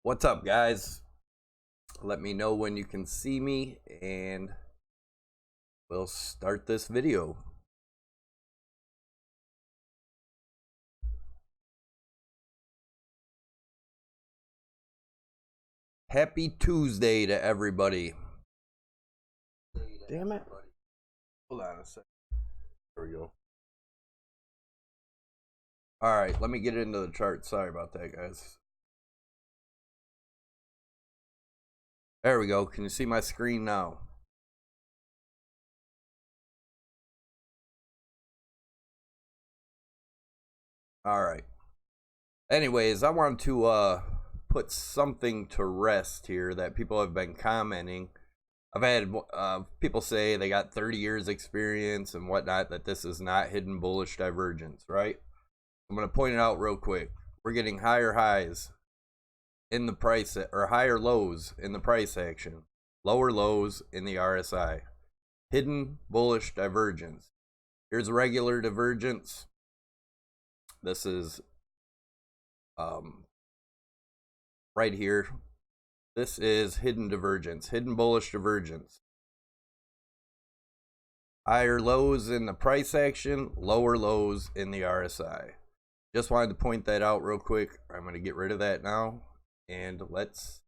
What's up, guys? Let me know when you can see me and we'll start this video. Happy Tuesday to everybody. Damn it. Hold on a second. There we go. Alright, let me get into the chart. Sorry about that, guys. There we go. Can you see my screen now? Alright. Anyways, I want to put something to rest here that people have been commenting. I've had people say they got 30 years experience and whatnot, that this is not hidden bullish divergence, right? I'm going to point it out real quick. We're getting higher highs in the price, or higher lows in the price action, lower lows in the RSI. Hidden bullish divergence. Here's a regular divergence. This is right here. This is hidden divergence, hidden bullish divergence. Higher lows in the price action, lower lows in the RSI. Just wanted to point that out real quick. I'm going to get rid of that now. And let's,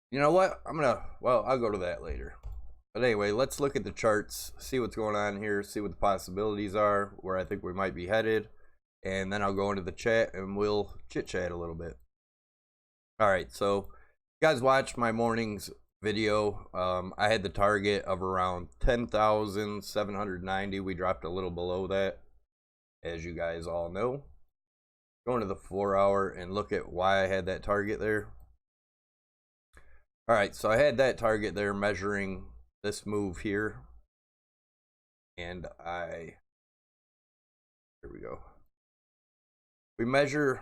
you know what? I'll go to that later. But anyway, let's look at the charts, see what's going on here, see what the possibilities are, where I think we might be headed. And then I'll go into the chat and we'll chit chat a little bit. All right, so you guys watched my morning's video. I had the target of around 10,790. We dropped a little below that, as you guys all know. Go into the 4-hour and look at why I had that target there. All right, so I had that target there measuring this move here. And here we go. We measure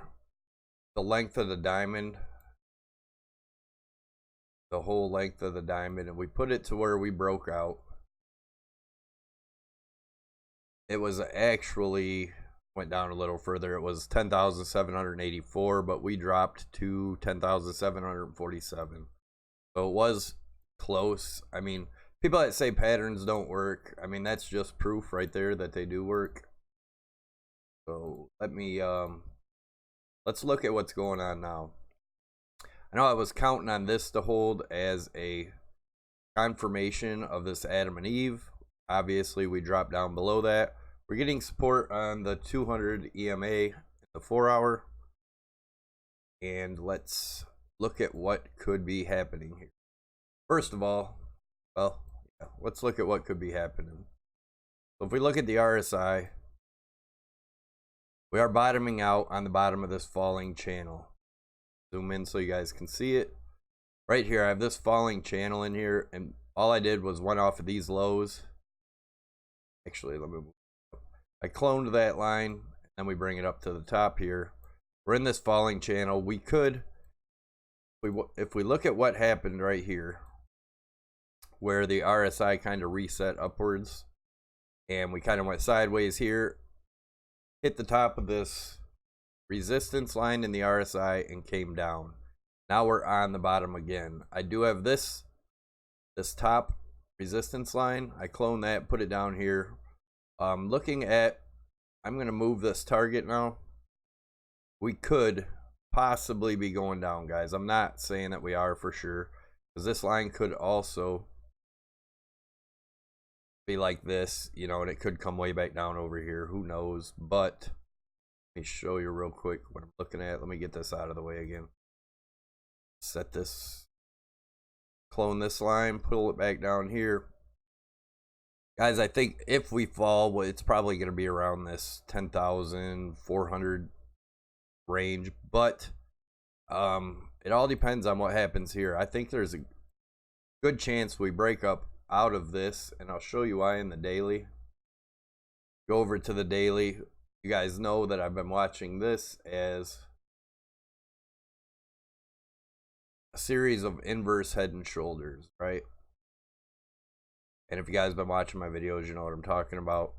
the length of the diamond, the whole length of the diamond, and we put it to where we broke out. It was actually went down a little further. It was 10,784, but we dropped to 10,747. So it was close. I mean, people that say patterns don't work, I mean, that's just proof right there that they do work. So let me let's look at what's going on now. I know I was counting on this to hold as a confirmation of this Adam and Eve. Obviously, we dropped down below that. We're getting support on the 200 EMA in the 4-hour. And let's look at what could be happening here. First of all, let's look at what could be happening. So if we look at the RSI, we are bottoming out on the bottom of this falling channel. Zoom in so you guys can see it. Right here, I have this falling channel in here, and all I did was went off of these lows. Actually, let me move. I cloned that line, and then we bring it up to the top here. We're in this falling channel. We could, if we look at what happened right here, where the RSI kind of reset upwards, and we kind of went sideways here, hit the top of this resistance line in the RSI and came down. Now we're on the bottom again. I do have this top resistance line. I clone that, put it down here. Looking at, I'm going to move this target now. We could possibly be going down, guys. I'm not saying that we are for sure, because this line could also be like this, you know, and it could come way back down over here. Who knows? But let me show you real quick what I'm looking at. Let me get this out of the way again. Set this, clone this line, pull it back down here. Guys, I think if we fall, well, it's probably going to be around this 10,400 range. But it all depends on what happens here. I think there's a good chance we break up out of this, and I'll show you why in the daily. Go over to the daily. You guys know that I've been watching this as a series of inverse head and shoulders, right? And if you guys have been watching my videos, you know what I'm talking about.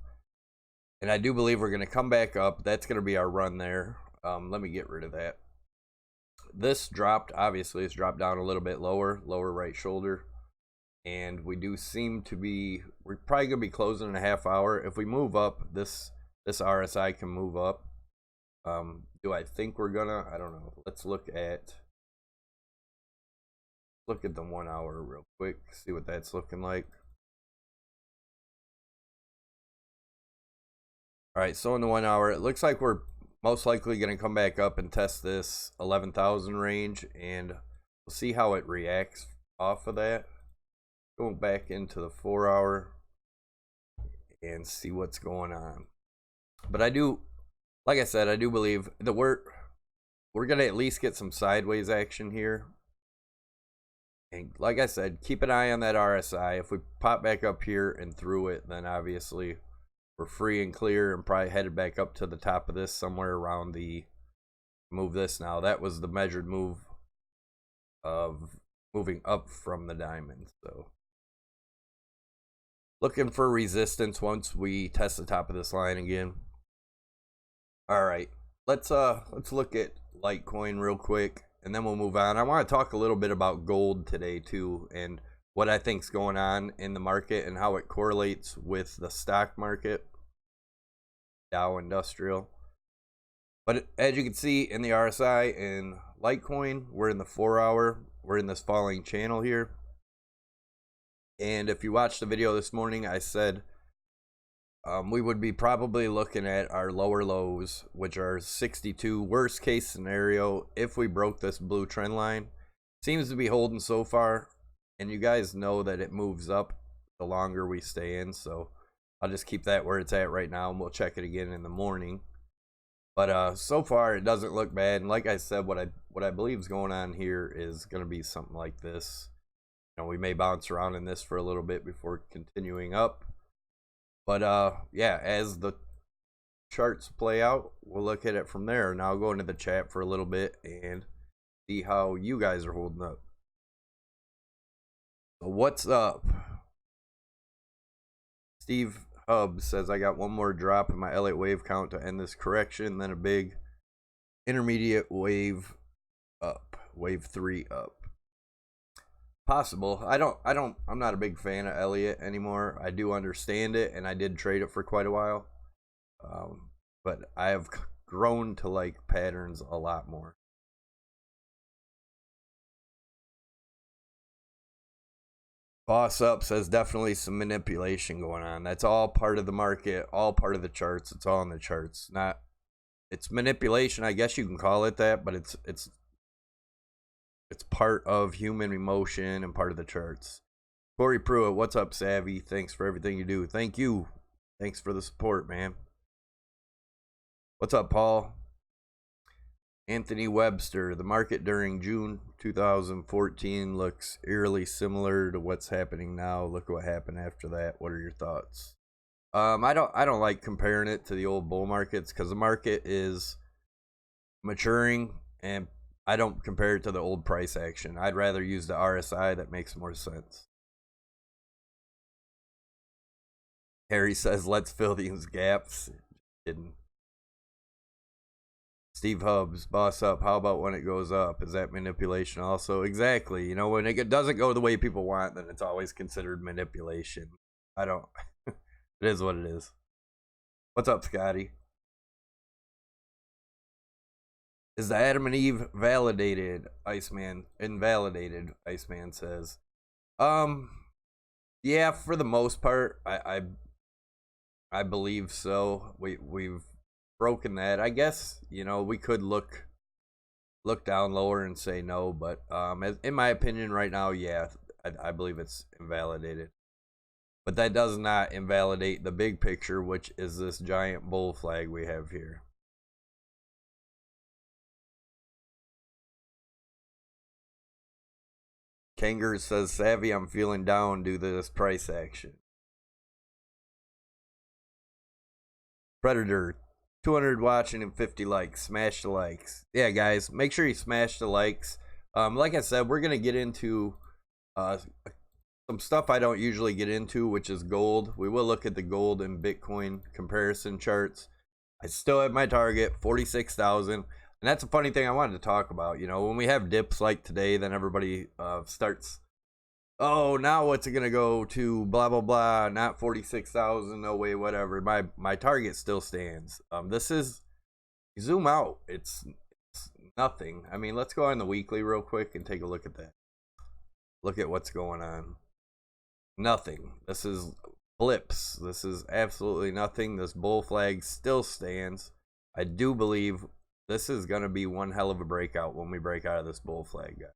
And I do believe we're going to come back up. That's going to be our run there. Let me get rid of that. This dropped, obviously it's dropped down a little bit lower right shoulder, and we do seem to be, we're probably gonna be closing in a half hour. If we move up, this RSI can move up. Do I think we're gonna? I don't know. Let's look at the 1 hour real quick, see what that's looking like. All right, so in the 1 hour, it looks like we're most likely going to come back up and test this 11,000 range, and we'll see how it reacts off of that. Go back into the 4 hour and see what's going on. But I do, like I said, I do believe that we're going to at least get some sideways action here. And like I said, keep an eye on that RSI. If we pop back up here and through it, then obviously we're free and clear and probably headed back up to the top of this somewhere around the, move this now. That was the measured move of moving up from the diamond. So looking for resistance once we test the top of this line again. All right, let's look at Litecoin real quick, and then we'll move on. I want to talk a little bit about gold today too, and what I think's going on in the market and how it correlates with the stock market, Dow Industrial. But as you can see in the RSI and Litecoin, we're in the 4 hour, we're in this falling channel here. And if you watched the video this morning, I said we would be probably looking at our lower lows, which are 62, worst case scenario if we broke this blue trend line. Seems to be holding so far. And you guys know that it moves up the longer we stay in, so I'll just keep that where it's at right now, and we'll check it again in the morning. But so far it doesn't look bad, and like I said, what I believe is going on here is going to be something like this. You know, we may bounce around in this for a little bit before continuing up. But yeah, as the charts play out, we'll look at it from there. Now I'll go into the chat for a little bit and see how you guys are holding up. What's up? Steve Hub says, I got one more drop in my L8 wave count to end this correction, then a big intermediate wave up, wave 3 up. Possible. I'm not a big fan of Elliott anymore. I do understand it, and I did trade it for quite a while. But I have grown to like patterns a lot more. Boss Up says definitely some manipulation going on. That's all part of the market, all part of the charts. It's all in the charts. It's manipulation, I guess you can call it that, but it's part of human emotion and part of the charts. Corey Pruitt, what's up, Savvy? Thanks for everything you do. Thank you. Thanks for the support, man. What's up, Paul? Anthony Webster, the market during June 2014 looks eerily similar to what's happening now. Look what happened after that. What are your thoughts? I don't like comparing it to the old bull markets because the market is maturing, and I don't compare it to the old price action. I'd rather use the RSI. That makes more sense. Harry says, let's fill these gaps. Kidding. Steve Hubbs, Boss Up, how about when it goes up? Is that manipulation also? Exactly. You know, when it doesn't go the way people want, then it's always considered manipulation. I don't. It is what it is. What's up, Scotty? Is the Adam and Eve validated? Iceman, invalidated, Iceman says. Yeah, for the most part, I believe so. We've broken that. I guess, you know, we could look down lower and say no, but in my opinion right now, yeah, I believe it's invalidated. But that does not invalidate the big picture, which is this giant bull flag we have here. Kanger says, Savvy, I'm feeling down due to this price action. Predator, 200 watching and 50 likes. Smash the likes. Yeah, guys, make sure you smash the likes. Like I said, we're going to get into some stuff I don't usually get into, which is gold. We will look at the gold and Bitcoin comparison charts. I still have my target, 46,000. And that's a funny thing I wanted to talk about. You know, when we have dips like today, then everybody starts, oh, now what's it going to go to, blah, blah, blah, not 46,000, no way, whatever. My target still stands. This is, zoom out, it's nothing. I mean, let's go on the weekly real quick and take a look at that. Look at what's going on. Nothing. This is blips. This is absolutely nothing. This bull flag still stands. I do believe this is going to be one hell of a breakout when we break out of this bull flag, guys.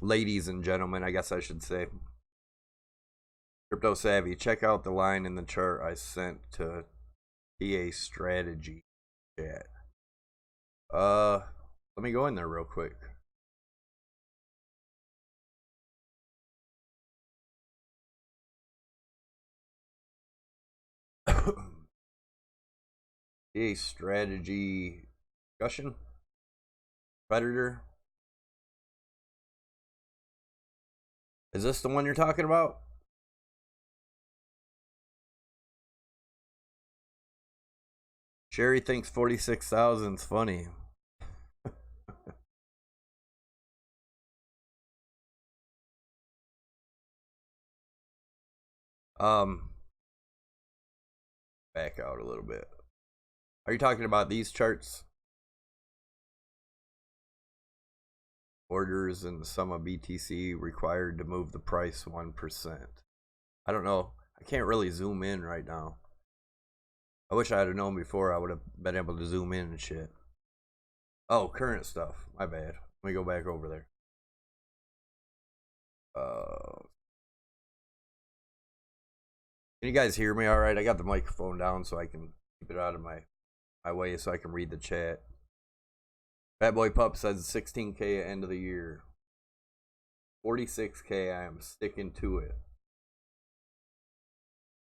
Ladies and gentlemen, I guess I should say. Crypto Savvy, check out the line in the chart I sent to TA Strategy chat. Let me go in there real quick. TA Strategy discussion. Predator. Is this the one you're talking about? Sherry thinks 46,000's funny. Back out a little bit. Are you talking about these charts? Orders and the sum of BTC required to move the price 1%. I don't know. I can't really zoom in right now. I wish I had known before. I would have been able to zoom in and shit. Oh, current stuff. My bad. Let me go back over there. Can you guys hear me all right? I got the microphone down so I can keep it out of my way so I can read the chat. Fat Boy Pup says 16K at end of the year. 46K, I am sticking to it.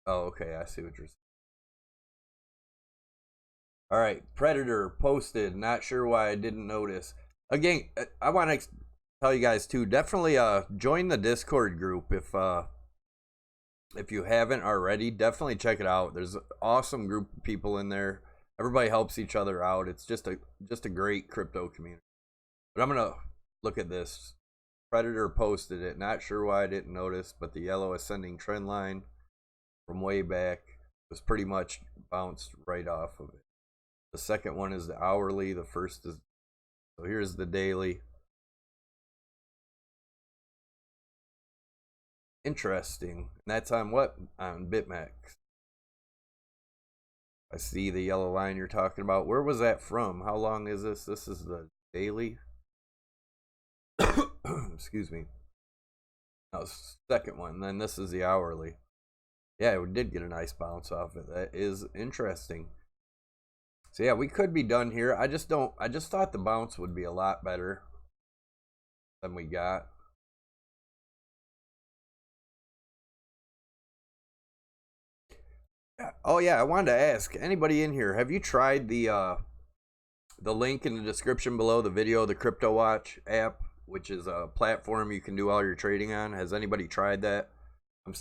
Oh, okay, I see what you're saying. Alright, Predator posted, not sure why I didn't notice. Again, I want to tell you guys too, definitely join the Discord group if you haven't already. Definitely check it out. There's an awesome group of people in there. Everybody helps each other out. It's just a great crypto community. But I'm gonna look at this. Predator posted it. Not sure why I didn't notice, but the yellow ascending trend line from way back was pretty much bounced right off of it. The second one is the hourly. The first is, so here's the daily. Interesting. And that's on what? On BitMEX. I see the yellow line you're talking about. Where was that from? How long is this? This is the daily. Excuse me. No, second one. Then this is the hourly. Yeah, we did get a nice bounce off it. That is interesting. So yeah, we could be done here. I just thought the bounce would be a lot better than we got. Oh yeah, I wanted to ask anybody in here, have you tried the link in the description below the video, the Crypto Watch app, which is a platform you can do all your trading on? Has anybody tried that? I'm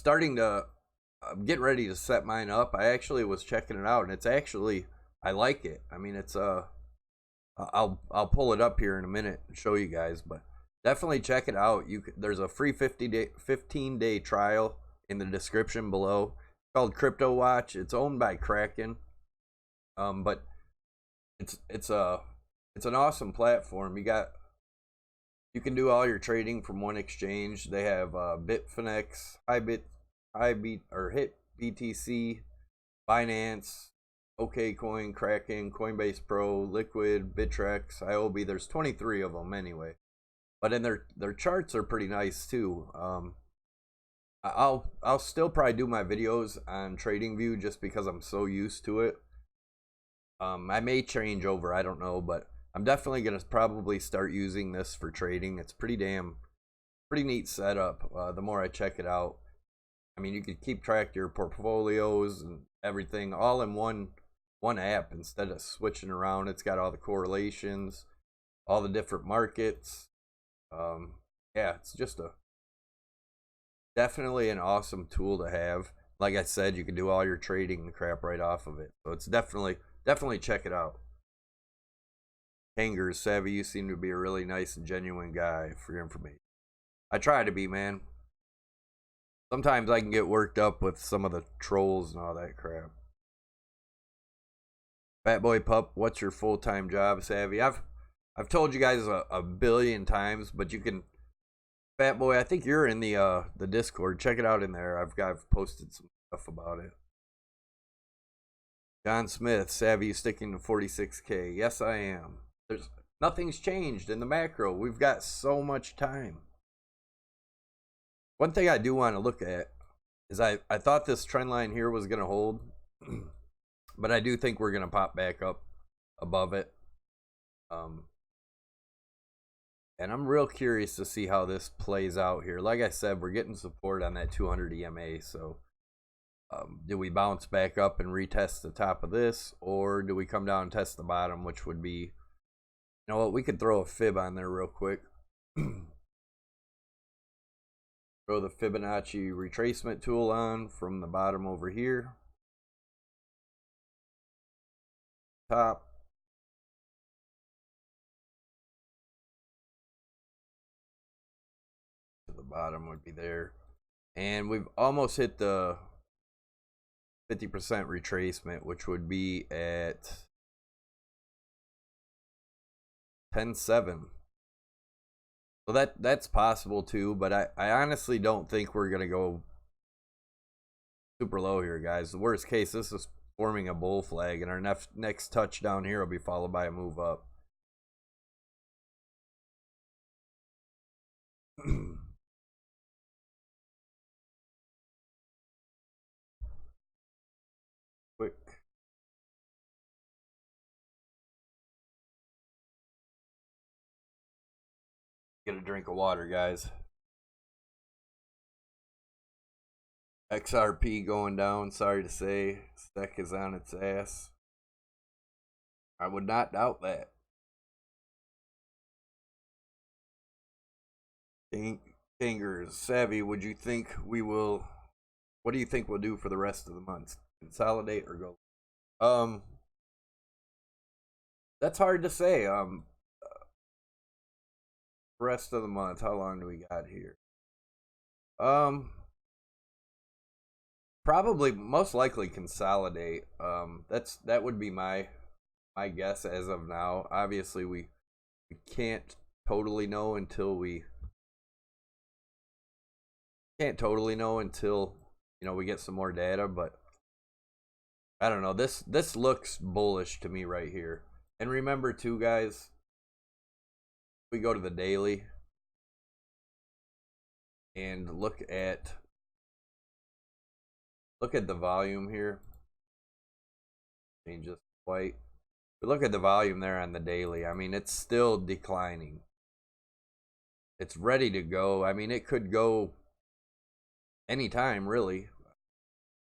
getting ready to set mine up. I actually was checking it out, and it's actually, I like it. I mean, it's I'll pull it up here in a minute and show you guys, but definitely check it out. There's a free 15-day trial in the description below. It's called Crypto Watch. It's owned by Kraken, but it's an awesome platform. You can do all your trading from one exchange. They have Bitfinex, HIT BTC, Binance, OKCoin, KRAKEN, Coinbase Pro, Liquid, Bittrex, IOB. There's 23 of them anyway. But then their charts are pretty nice too. I'll still probably do my videos on TradingView just because I'm so used to it. I may change over, I don't know, but I'm definitely gonna probably start using this for trading. It's pretty neat setup. The more I check it out, I mean, you could keep track of your portfolios and everything all in one app instead of switching around. It's got all the correlations, all the different markets. Yeah, it's just definitely an awesome tool to have. Like I said, you can do all your trading and crap right off of it. So it's definitely check it out. Hangers, Savvy, you seem to be a really nice and genuine guy for your information. I try to be, man. Sometimes I can get worked up with some of the trolls and all that crap. Fat Boy Pup, what's your full-time job, Savvy? I've told you guys a billion times, but you can, Fat Boy, I think you're in the Discord. Check it out in there. I've posted some stuff about it. John Smith, Savvy, you sticking to 46K? Yes, I am. Nothing's changed in the macro. We've got so much time. One thing I do want to look at is I thought this trend line here was going to hold, but I do think we're going to pop back up above it. And I'm real curious to see how this plays out here. Like I said, we're getting support on that 200 EMA. So do we bounce back up and retest the top of this, or do we come down and test the bottom, which would be, you know what, we could throw a fib on there real quick. Throw the Fibonacci retracement tool on from the bottom over here. Top. To the bottom would be there. And we've almost hit the 50% retracement, which would be at 10.7. So that's possible too, but I honestly don't think we're gonna go super low here, guys. The worst case, this is forming a bull flag, and our next touchdown here will be followed by a move up. Quick. Get a drink of water, guys. XRP going down, sorry to say. SEC is on its ass. I would not doubt that. Fingers, Savvy, would you think we will, what do you think we'll do for the rest of the month? Consolidate or go? That's hard to say. Rest of the month, how long do we got here? Probably most likely consolidate. That would be my guess as of now. Obviously we can't totally know until we you know, we get some more data, but I don't know. This looks bullish to me right here. And remember too, guys, we go to the daily and look at the volume here. Change this white. But look at the volume there on the daily. I mean, it's still declining. It's ready to go. I mean, it could go anytime, really.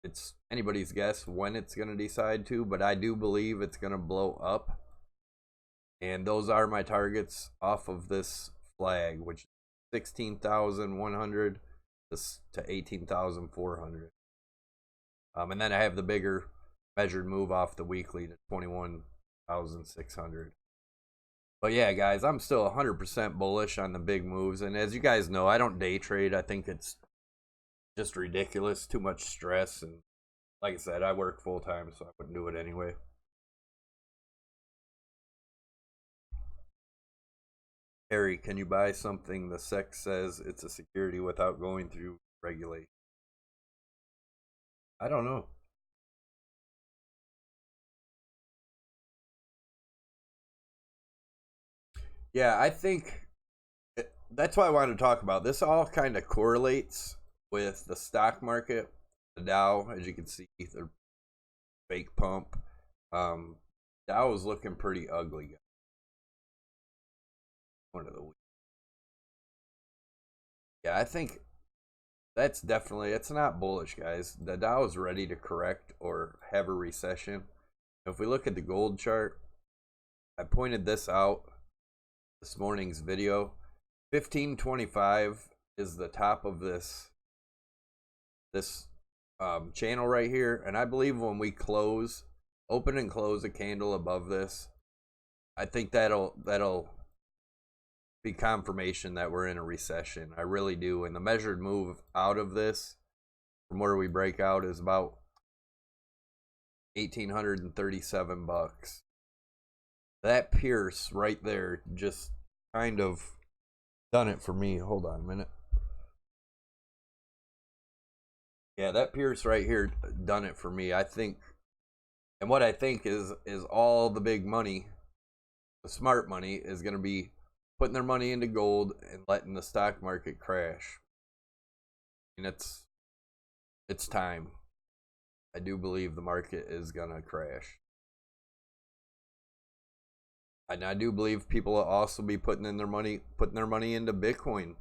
It's anybody's guess when it's going to decide to, but I do believe it's going to blow up. And those are my targets off of this flag, which is 16,100 to 18,400. And then I have the bigger measured move off the weekly to 21,600. But yeah, guys, I'm still 100% bullish on the big moves. And as you guys know, I don't day trade. I think it's just ridiculous, too much stress. And like I said, I work full time, so I wouldn't do it anyway. Harry, can you buy something the SEC says it's a security without going through regulation? I don't know. Yeah, I think that's why I wanted to talk about this. All kind of correlates with the stock market, the Dow, as you can see, the fake pump. Dow is looking pretty ugly. One of the weeks. Yeah, I think that's definitely, it's not bullish, guys. The Dow is ready to correct or have a recession. If we look at the gold chart, I pointed this out this morning's video. 1525 is the top of this channel right here, and I believe when we open and close a candle above this, I think that'll be confirmation that we're in a recession. I really do. And the measured move out of this, from where we break out, is about $1,837. That Pierce right there just kind of done it for me. Hold on a minute. Yeah, that Pierce right here done it for me. I think, and what I think is all the big money, the smart money, is going to be putting their money into gold and letting the stock market crash. And it's time. I do believe the market is going to crash. And I do believe people will also be putting their money into Bitcoin.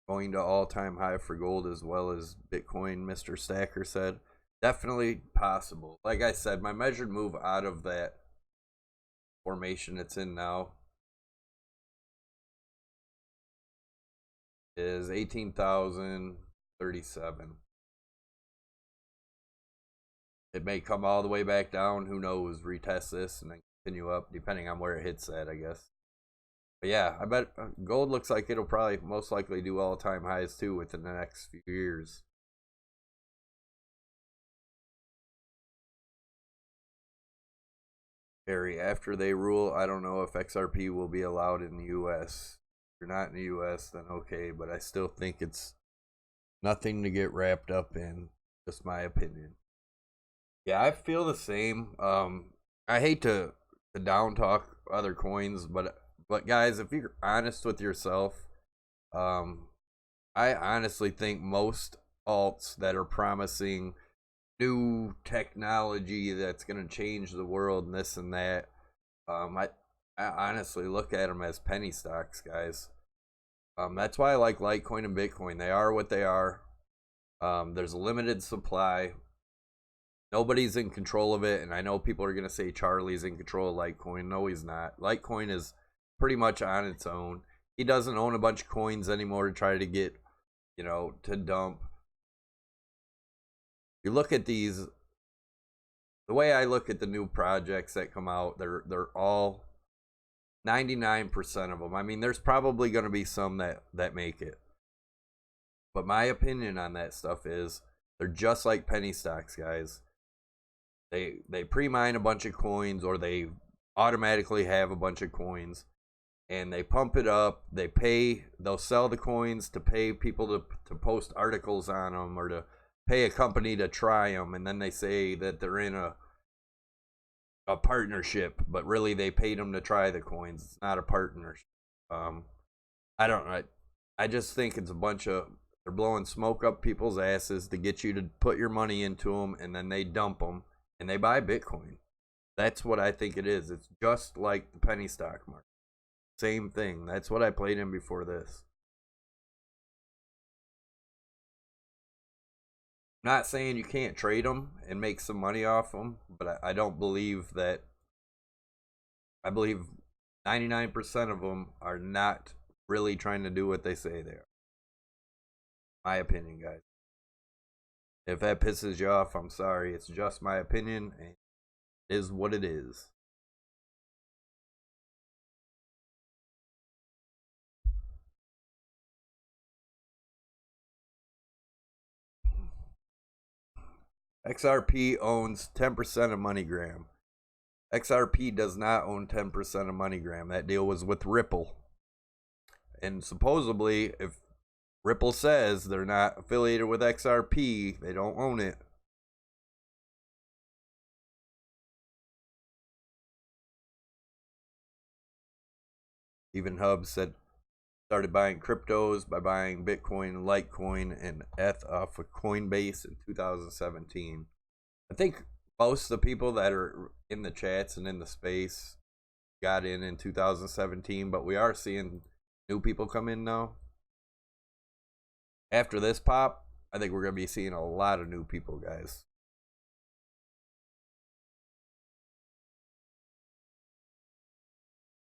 Going to all-time high for gold as well as Bitcoin, Mr. Stacker said. Definitely possible. Like I said, my measured move out of that formation it's in now is 18,037. It may come all the way back down. Who knows? Retest this and then continue up, depending on where it hits at, I guess. But yeah, I bet gold looks like it'll probably most likely do all-time highs too within the next few years. Harry, after they rule, I don't know if XRP will be allowed in the US. If you're not in the US, then okay, but I still think it's nothing to get wrapped up in. Just my opinion. Yeah, I feel the same. I hate to down talk other coins, but guys, if you're honest with yourself, I honestly think most alts that are promising new technology that's going to change the world and this and that, I honestly look at them as penny stocks, guys. That's why I like Litecoin and Bitcoin. They are what they are. There's a limited supply. Nobody's in control of it, and I know people are going to say Charlie's in control of Litecoin. No, he's not. Litecoin is pretty much on its own. He doesn't own a bunch of coins anymore to try to get, to dump. You look at these, the way I look at the new projects that come out, they're all 99% of them. I mean, there's probably going to be some that make it. But my opinion on that stuff is they're just like penny stocks, guys. They pre-mine a bunch of coins, or they automatically have a bunch of coins, and they pump it up. They'll sell the coins to pay people to post articles on them, or to pay a company to try them, and then they say that they're in a partnership, but really they paid them to try the coins. It's not a partnership. I don't know. I just think it's a bunch of, they're blowing smoke up people's asses to get you to put your money into them, and then they dump them and they buy Bitcoin. That's what I think it is. It's just like the penny stock market. Same thing. That's what I played in before this. I'm not saying you can't trade them and make some money off them, but I don't believe that. I believe 99% of them are not really trying to do what they say they are. My opinion, guys. If that pisses you off, I'm sorry. It's just my opinion, and it is what it is. XRP owns 10% of MoneyGram. XRP does not own 10% of MoneyGram. That deal was with Ripple. And supposedly, if Ripple says they're not affiliated with XRP, they don't own it. Even Hub said started buying cryptos by buying Bitcoin, Litecoin, and ETH off of COINBASE in 2017. I think most of the people that are in the chats and in the space got in 2017, but we are seeing new people come in now. After this pop, I think we're going to be seeing a lot of new people, guys.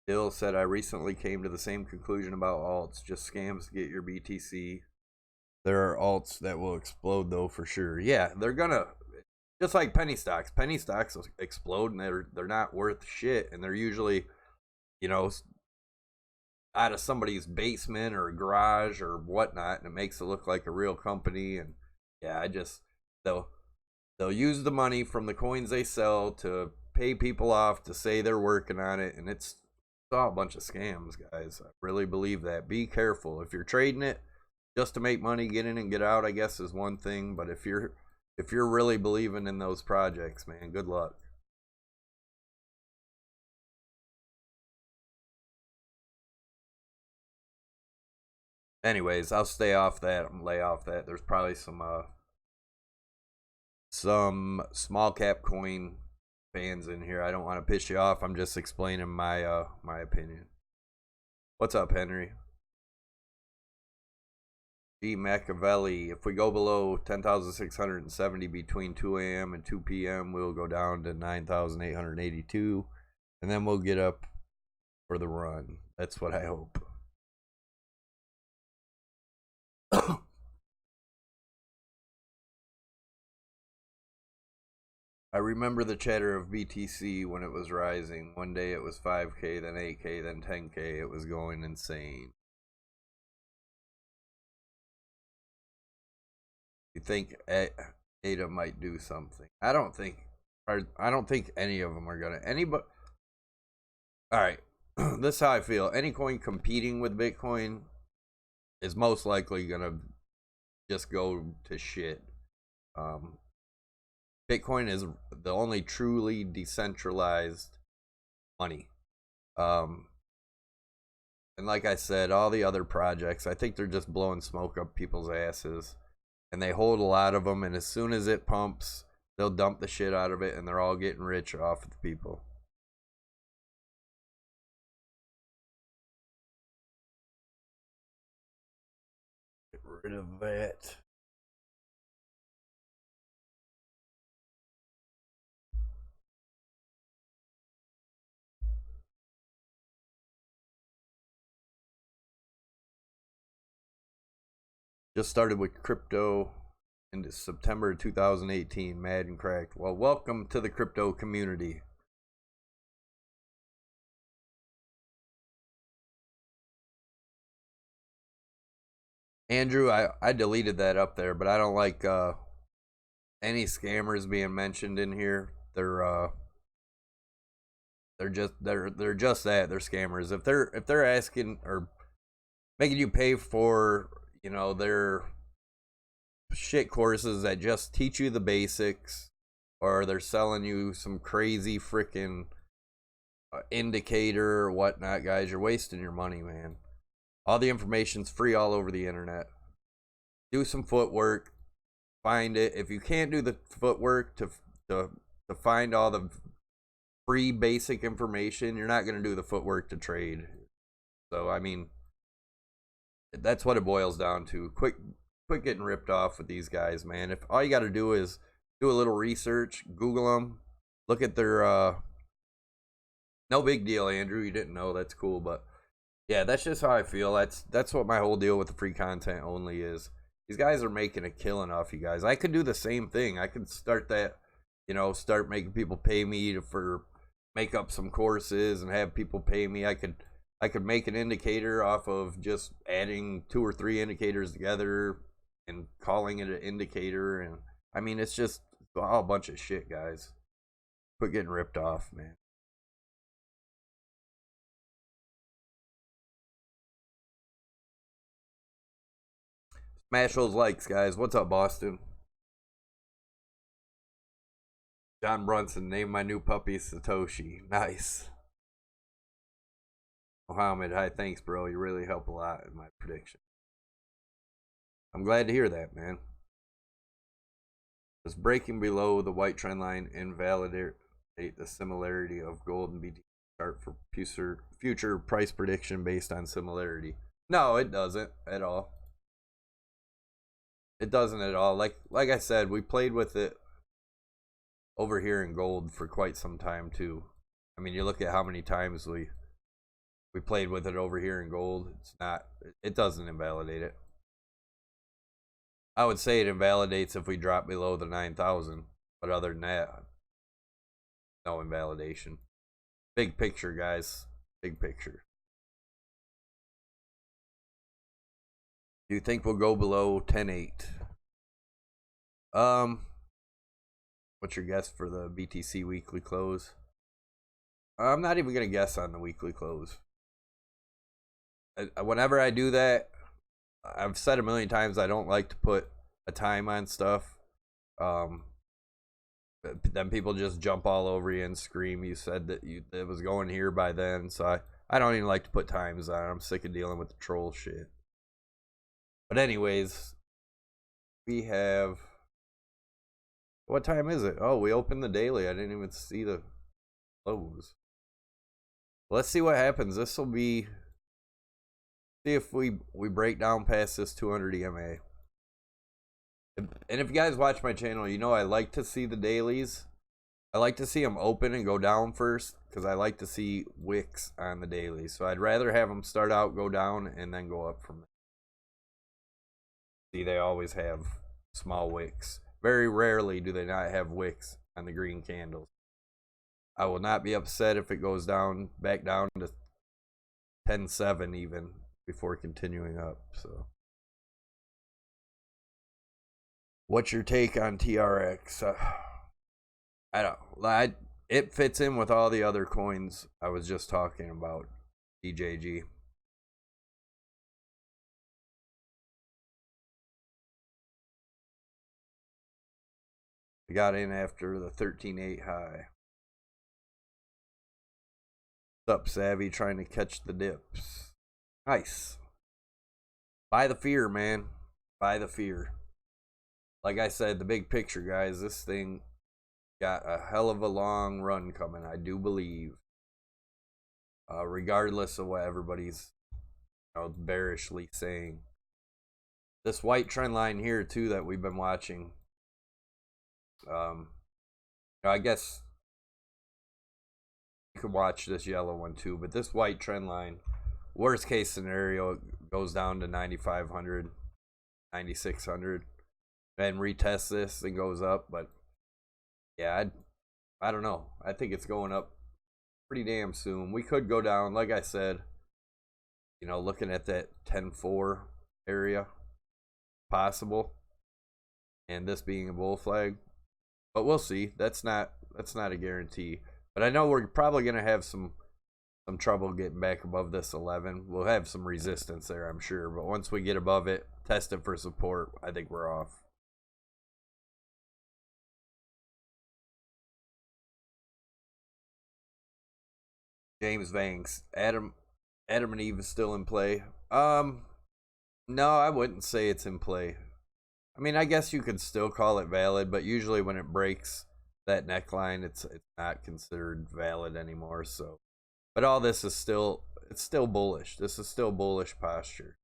Dill said, I recently came to the same conclusion about alts. Just scams to get your BTC. There are alts that will explode though for sure. Yeah, they're gonna, just like penny stocks. Penny stocks will explode and they're not worth shit, and they're usually, you know, out of somebody's basement or garage or whatnot, and it makes it look like a real company. And yeah, they'll use the money from the coins they sell to pay people off to say they're working on it, and it's all a bunch of scams, guys. I really believe that. Be careful. If you're trading it just to make money, get in and get out, I guess, is one thing. But if you're really believing in those projects, man, good luck. Anyways, I'll stay off that and lay off that. There's probably some small cap coin fans in here. I don't want to piss you off. I'm just explaining my my opinion. What's up, Henry? G Machiavelli, if we go below 10,670 between 2 a.m. and 2 p.m., we'll go down to 9,882, and then we'll get up for the run. That's what I hope. I remember the chatter of BTC when it was rising. One day it was 5K, then 8K, then 10K. It was going insane. You think ADA might do something? I don't think any of them are gonna. Anybody? All right, this is how I feel. Any coin competing with Bitcoin is most likely gonna just go to shit. Bitcoin is the only truly decentralized money. And like I said, all the other projects, I think they're just blowing smoke up people's asses. And they hold a lot of them, and as soon as it pumps, they'll dump the shit out of it, and they're all getting rich off of the people. Get rid of that. Just started with crypto into September 2018, mad and cracked. Well, welcome to the crypto community. Andrew, I deleted that up there, but I don't like any scammers being mentioned in here. They're just that. They're scammers. If they're asking or making you pay for, you know, their shit courses that just teach you the basics, or they're selling you some crazy freaking indicator or whatnot, guys, you're wasting your money, man. All the information's free all over the internet. Do some footwork, find it. If you can't do the footwork to find all the free basic information, you're not going to do the footwork to trade. So I mean, that's what it boils down to. Quit getting ripped off with these guys, man. If all you got to do is do a little research, Google them, look at their no big deal, Andrew, you didn't know, that's cool. But yeah, that's just how I feel. That's what my whole deal with the free content only is. These guys are making a killing off you guys. I could do the same thing. I could start that, you know, start making people pay me for make up some courses and have people pay me. I could make an indicator off of just adding 2 or 3 indicators together and calling it an indicator. And I mean, it's just all a bunch of shit, guys. Quit getting ripped off, man. Smash those likes, guys. What's up, Boston? John Brunson, name my new puppy Satoshi. Nice. Mohammed, hi, thanks, bro. You really help a lot in my prediction. I'm glad to hear that, man. Does breaking below the white trend line invalidate the similarity of gold and BTC chart for future price prediction based on similarity? No, it doesn't at all. It doesn't at all. Like I said, we played with it over here in gold for quite some time too. I mean, you look at how many times we played with it over here in gold. It doesn't invalidate it. I would say it invalidates if we drop below the 9,000, but other than that, no invalidation. Big picture, guys. Big picture. Do you think we'll go below 10.8? What's your guess for the BTC weekly close? I'm not even gonna guess on the weekly close. Whenever I do that, I've said a million times I don't like to put a time on stuff. Then people just jump all over you and scream you said that it was going here by then. So I don't even like to put times on it. I'm sick of dealing with the troll shit. But anyways, we have, what time is it? Oh, we opened the daily. I didn't even see the close. Let's see what happens. This will be, see if we break down past this 200 EMA. And if you guys watch my channel, you know I like to see the dailies. I like to see them open and go down first because I like to see wicks on the daily. So I'd rather have them start out, go down, and then go up from there. See, they always have small wicks. Very rarely do they not have wicks on the green candles. I will not be upset if it goes down, back down to 10.7 even before continuing up. So, what's your take on TRX? I don't. It fits in with all the other coins I was just talking about. DJG. We got in after the 13.8 high. What's up, Savvy? Trying to catch the dips. Nice. Buy the fear, man. Buy the fear. Like I said, the big picture, guys. This thing got a hell of a long run coming, I do believe. Regardless of what everybody's bearishly saying. This white trend line here, too, that we've been watching. I guess you could watch this yellow one too, but this white trend line, worst case scenario, it goes down to 9,500, 9,600, and retest this and goes up. But yeah, I don't know. I think it's going up pretty damn soon. We could go down, like I said, looking at that 10.4 area, possible, and this being a bull flag. But we'll see. That's not a guarantee. But I know we're probably gonna have some trouble getting back above this 11. We'll have some resistance there, I'm sure. But once we get above it, test it for support, I think we're off. James Vanks, Adam and Eve is still in play. No, I wouldn't say it's in play. I mean, I guess you could still call it valid, but usually when it breaks that neckline, it's not considered valid anymore. So, but all this is still bullish. This is still bullish posture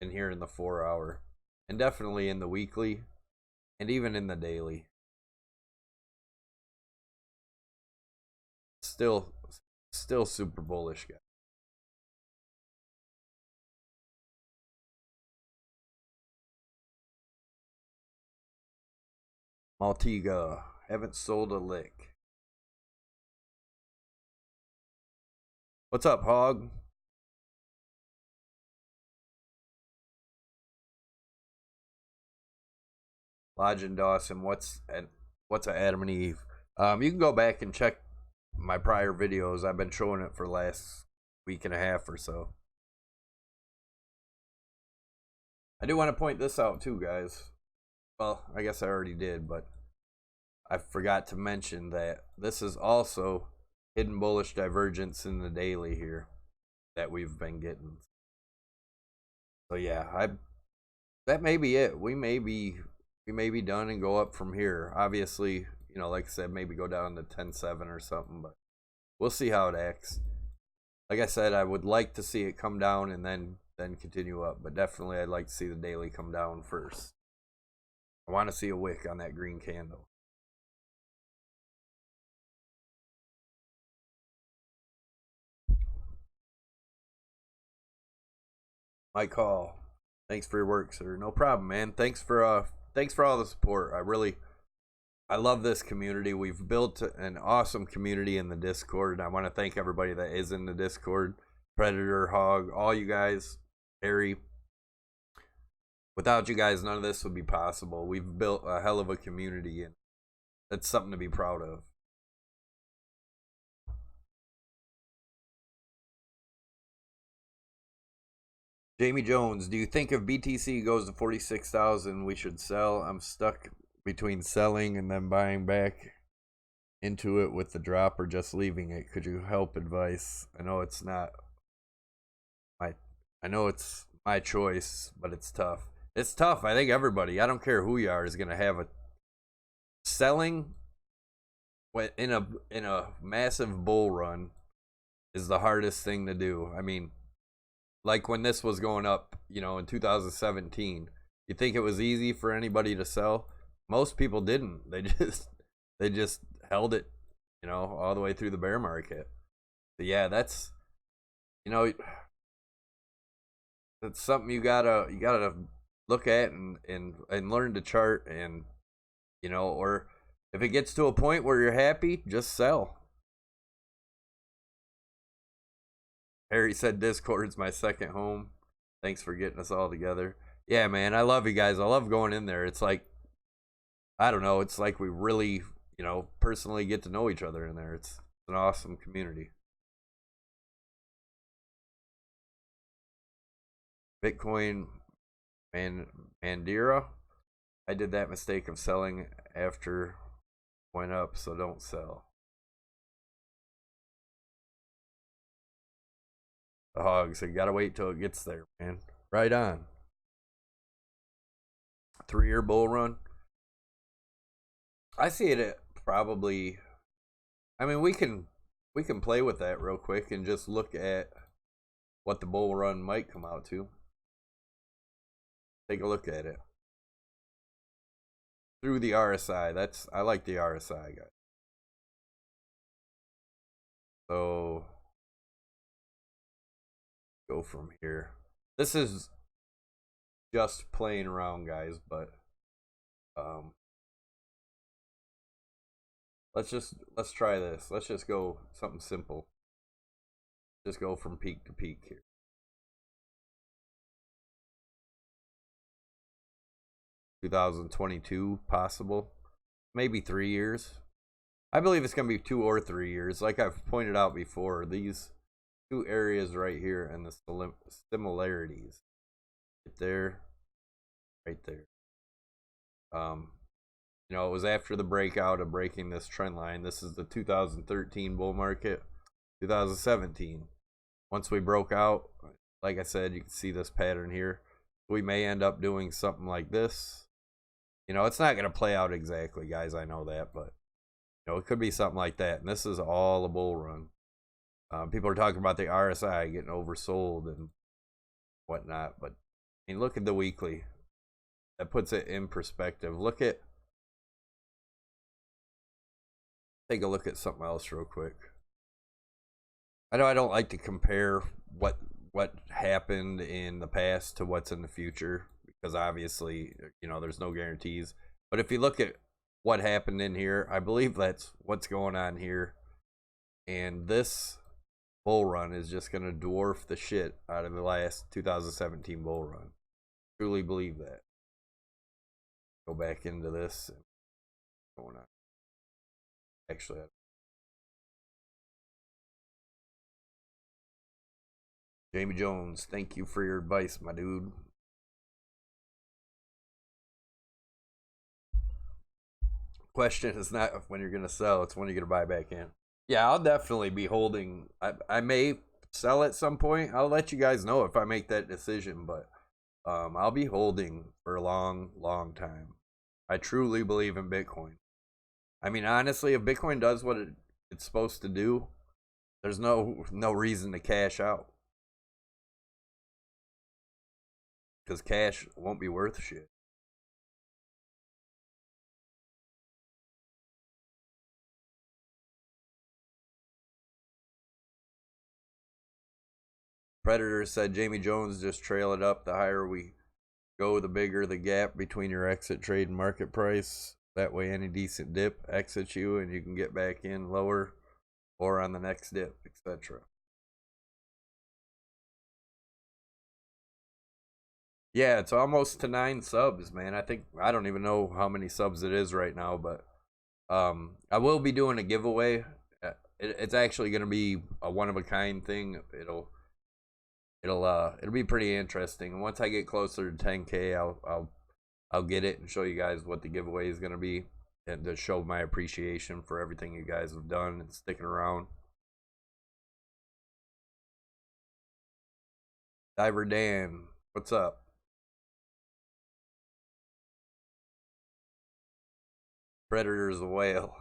in here in the 4 hour, and definitely in the weekly, and even in the daily. Still super bullish, guys. Maltiga, haven't sold a lick. What's up, Hog? Lodge and Dawson, what's a Adam and Eve? You can go back and check my prior videos. I've been showing it for the last week and a half or so. I do want to point this out too, guys. Well, I guess I already did, but I forgot to mention that this is also hidden bullish divergence in the daily here that we've been getting. So yeah, that may be it. We may be done and go up from here. Obviously, like I said, maybe go down to 10.7 or something, but we'll see how it acts. Like I said, I would like to see it come down and then continue up, but definitely I'd like to see the daily come down first. I want to see a wick on that green candle. Mike Hall, thanks for your work, sir. No problem, man. Thanks for thanks for all the support. I love this community. We've built an awesome community in the Discord. I want to thank everybody that is in the Discord. Predator, Hog, all you guys, Harry. Without you guys, none of this would be possible. We've built a hell of a community, and that's something to be proud of. Jamie Jones, do you think if BTC goes to 46,000, we should sell? I'm stuck between selling and then buying back into it with the drop or just leaving it. Could you help advice? I know it's not I know it's my choice, but it's tough. It's tough. I think everybody, I don't care who you are, is going to have a selling in a massive bull run is the hardest thing to do. I mean, like when this was going up, you know, in 2017, you think it was easy for anybody to sell? Most people didn't. They just held it, you know, all the way through the bear market. But yeah, that's, you know, that's something you gotta look at and learn to chart, and you know, or if it gets to a point where you're happy, just sell. Harry said Discord's my second home. Thanks for getting us all together. Yeah, man, I love you guys. I love going in there. It's like, I don't know, it's like we really, you know, personally get to know each other in there. It's an awesome community. Bitcoin Mandira. I did that mistake of selling after went up, so don't sell. The Hogs, you gotta wait till it gets there, man. Right on. 3-year bull run. I see it at probably, I mean, we can play with that real quick and just look at what the bull run might come out to. Take a look at it through the RSI. I like the RSI, guys. So go from here. This is just playing around, guys, but let's try this. Let's just go something simple. Just go from peak to peak here. $2022 possible, maybe 3 years. I believe it's gonna be 2 or 3 years. Like I've pointed out before, these two areas right here and the similarities right there, right there. You know, it was after the breakout of breaking this trend line. This is the 2013 bull market, 2017. Once we broke out, like I said, you can see this pattern here. We may end up doing something like this. You know, it's not going to play out exactly, guys. I know that, but you know, it could be something like that. And this is all a bull run. People are talking about the RSI getting oversold and whatnot, but I mean, look at the weekly. That puts it in perspective. Take a look at something else real quick. I know I don't like to compare what happened in the past to what's in the future, because obviously, you know, there's no guarantees. But if you look at what happened in here, I believe that's what's going on here. And this bull run is just going to dwarf the shit out of the last 2017 bull run. Truly believe that. Go back into this. Going on. Actually, Jamie Jones, thank you for your advice, my dude. Question is not when you're gonna sell, it's when you're gonna buy back in. Yeah, I'll definitely be holding. I may sell at some point. I'll let you guys know if I make that decision, but I'll be holding for a long time. I truly believe in Bitcoin. I mean, honestly, if Bitcoin does what it's supposed to do, there's no reason to cash out, because cash won't be worth shit. Predator said Jamie Jones, just trail it up. The higher we go, the bigger the gap between your exit trade and market price. That way any decent dip exits you and you can get back in lower or on the next dip, etc. Yeah, it's almost to 9 subs, man. I don't even know how many subs it is right now, but I will be doing a giveaway. It's actually going to be a one of a kind thing. It'll be pretty interesting. And once I get closer to 10K, I'll get it and show you guys what the giveaway is going to be, and to show my appreciation for everything you guys have done and sticking around. Diver Dan, what's up? Predator's a whale.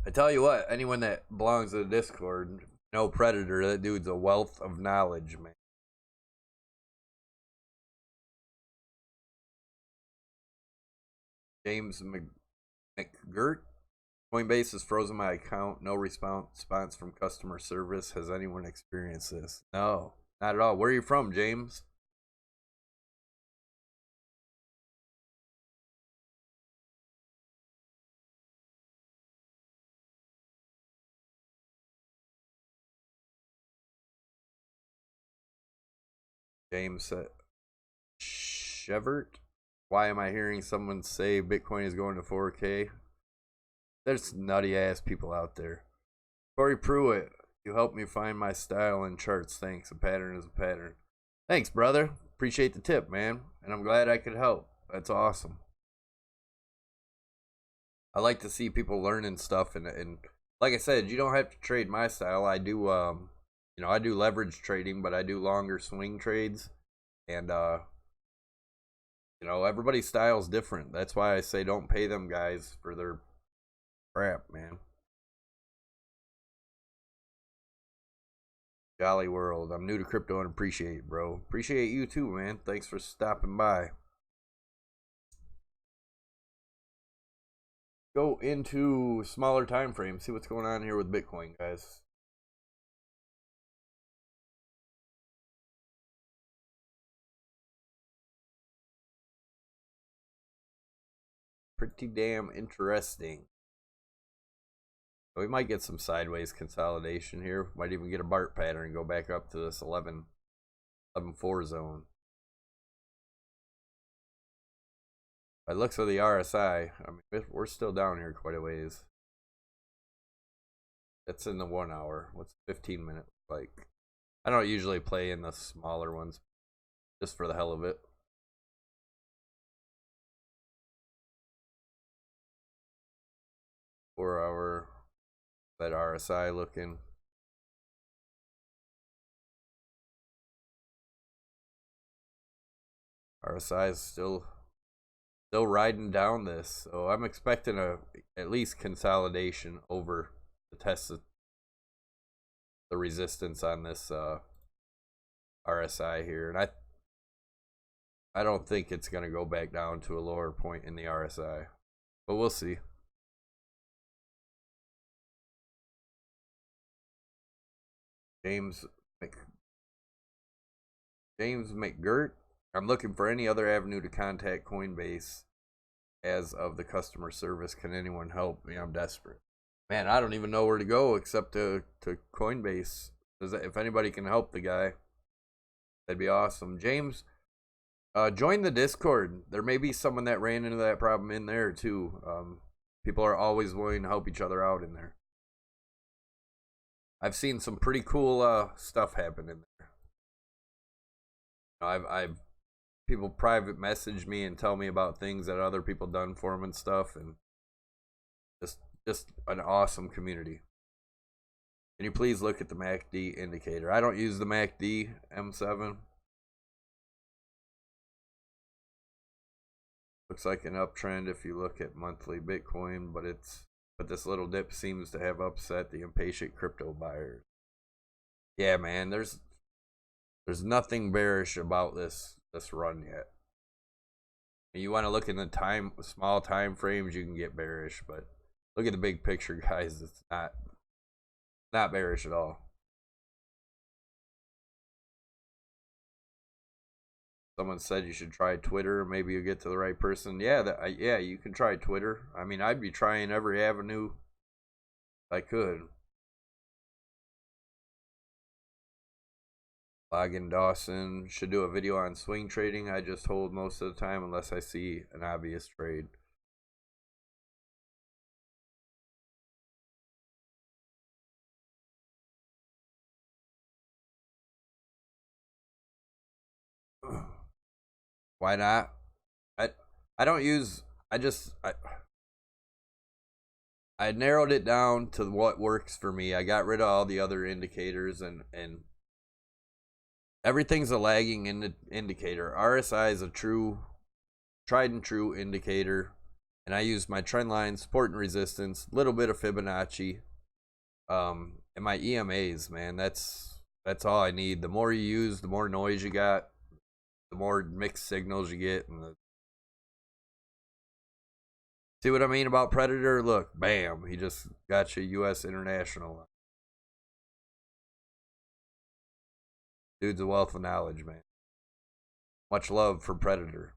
I tell you what, anyone that belongs to the Discord, no Predator, that dude's a wealth of knowledge, man. James McGirt, Coinbase has frozen my account. No response from customer service. Has anyone experienced this? No, not at all. Where are you from, James? James Shevert. Why am I hearing someone say Bitcoin is going to 4K? There's nutty ass people out there. Corey Pruitt, you helped me find my style and charts. Thanks. A pattern is a pattern. Thanks, brother. Appreciate the tip, man. And I'm glad I could help. That's awesome. I like to see people learning stuff, and like I said, you don't have to trade my style. I do I do leverage trading, but I do longer swing trades, and everybody's style is different. That's why I say don't pay them guys for their crap, man. Jolly world. I'm new to crypto and appreciate it, bro. Appreciate you too, man. Thanks for stopping by. Go into smaller time frames. See what's going on here with Bitcoin, guys. Pretty damn interesting. We might get some sideways consolidation here. Might even get a BART pattern and go back up to this 11.4 zone. By looks of the RSI, I mean, we're still down here quite a ways. That's in the 1 hour. What's 15 minutes like? I don't usually play in the smaller ones, just for the hell of it. Four-hour, that RSI looking. RSI is still riding down this, so I'm expecting at least consolidation over the test of the resistance on this RSI here, and I don't think it's going to go back down to a lower point in the RSI, but we'll see. James McGirt. I'm looking for any other avenue to contact Coinbase as of the customer service. Can anyone help me? I'm desperate. Man, I don't even know where to go except to Coinbase. If anybody can help the guy, that'd be awesome. James, join the Discord. There may be someone that ran into that problem in there too. People are always willing to help each other out in there. I've seen some pretty cool stuff happen in there. I've people private message me and tell me about things that other people done for them and stuff, and just an awesome community. Can you please look at the MACD indicator? I don't use the MACD M7. Looks like an uptrend if you look at monthly Bitcoin, but this little dip seems to have upset the impatient crypto buyers. Yeah, man, there's nothing bearish about this run yet. You want to look in the small time frames, you can get bearish, but look at the big picture, guys. It's not bearish at all. Someone said you should try Twitter. Maybe you get to the right person. Yeah, yeah, you can try Twitter. I mean, I'd be trying every avenue I could. Logan Dawson should do a video on swing trading. I just hold most of the time unless I see an obvious trade. Why not? I don't use. I narrowed it down to what works for me. I got rid of all the other indicators, and everything's a lagging indicator. RSI is a tried and true indicator, and I use my trend line, support and resistance, little bit of Fibonacci, and my EMAs. Man, that's all I need. The more you use, the more noise you got, the more mixed signals you get, and see what I mean about Predator? Look, bam, he just got you U.S. International. Dude's a wealth of knowledge, man. Much love for Predator.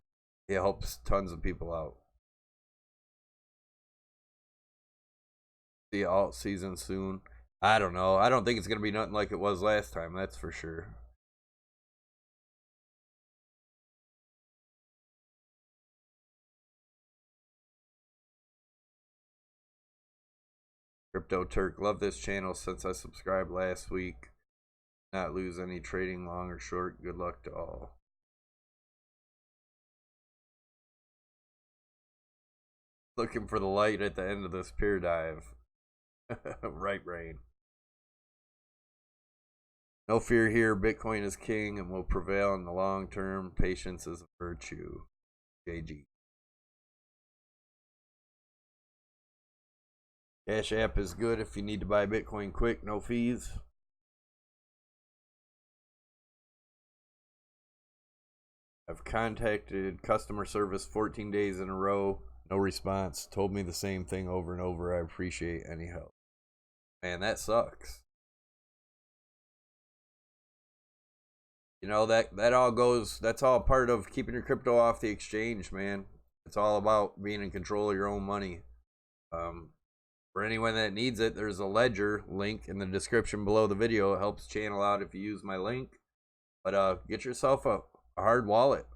He helps tons of people out. See alt season soon. I don't know. I don't think it's going to be nothing like it was last time. That's for sure. Crypto Turk, love this channel since I subscribed last week. Not lose any trading long or short. Good luck to all. Looking for the light at the end of this pier dive. Right brain. No fear here. Bitcoin is king and will prevail in the long term. Patience is a virtue. JG. Cash App is good if you need to buy Bitcoin quick, no fees. I've contacted customer service 14 days in a row. No response. Told me the same thing over and over. I appreciate any help. Man, that sucks. You know, that all goes, that's all part of keeping your crypto off the exchange, man. It's all about being in control of your own money. For anyone that needs it, there's a ledger link in the description below the video. It helps channel out if you use my link. But get yourself a hard wallet.